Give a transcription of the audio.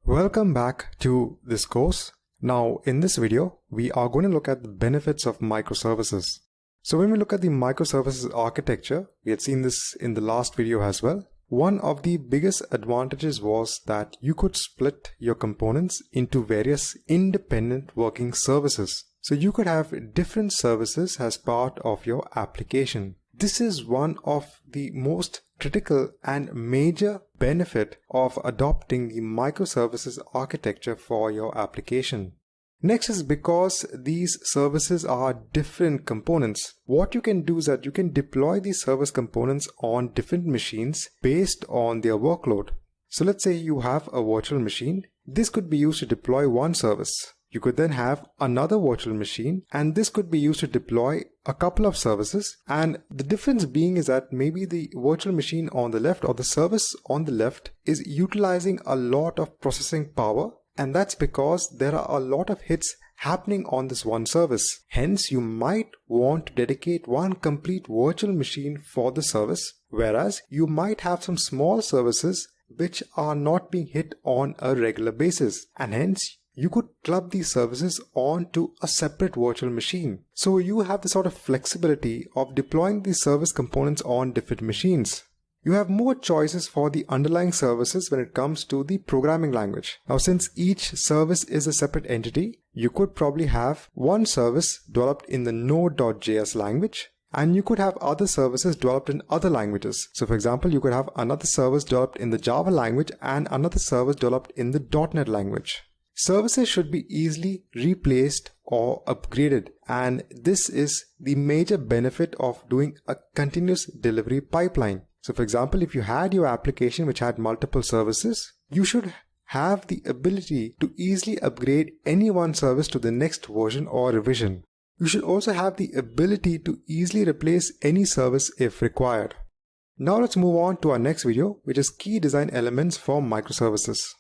Welcome back to this course. Now in this video, we are going to look at the benefits of microservices. So when we look at the microservices architecture, we had seen this in the last video as well. One of the biggest advantages was that you could split your components into various independent working services. So you could have different services as part of your application. This is one of the most critical and major benefit of adopting the microservices architecture for your application. Next is because these services are different components. What you can do is that you can deploy these service components on different machines based on their workload. So let's say you have a virtual machine. This could be used to deploy one service. You could then have another virtual machine, and this could be used to deploy a couple of services. And the difference being is that maybe the virtual machine on the left or the service on the left is utilizing a lot of processing power. And that's because there are a lot of hits happening on this one service. Hence, you might want to dedicate one complete virtual machine for the service, whereas you might have some small services which are not being hit on a regular basis. And hence, you could club these services onto a separate virtual machine. So you have the sort of flexibility of deploying these service components on different machines. You have more choices for the underlying services when it comes to the programming language. Now, since each service is a separate entity, you could probably have one service developed in the Node.js language, and you could have other services developed in other languages. So for example, you could have another service developed in the Java language and another service developed in the .NET language. Services should be easily replaced or upgraded, and this is the major benefit of doing a continuous delivery pipeline. So for example, if you had your application which had multiple services, you should have the ability to easily upgrade any one service to the next version or revision. You should also have the ability to easily replace any service if required. Now let's move on to our next video, which is key design elements for microservices.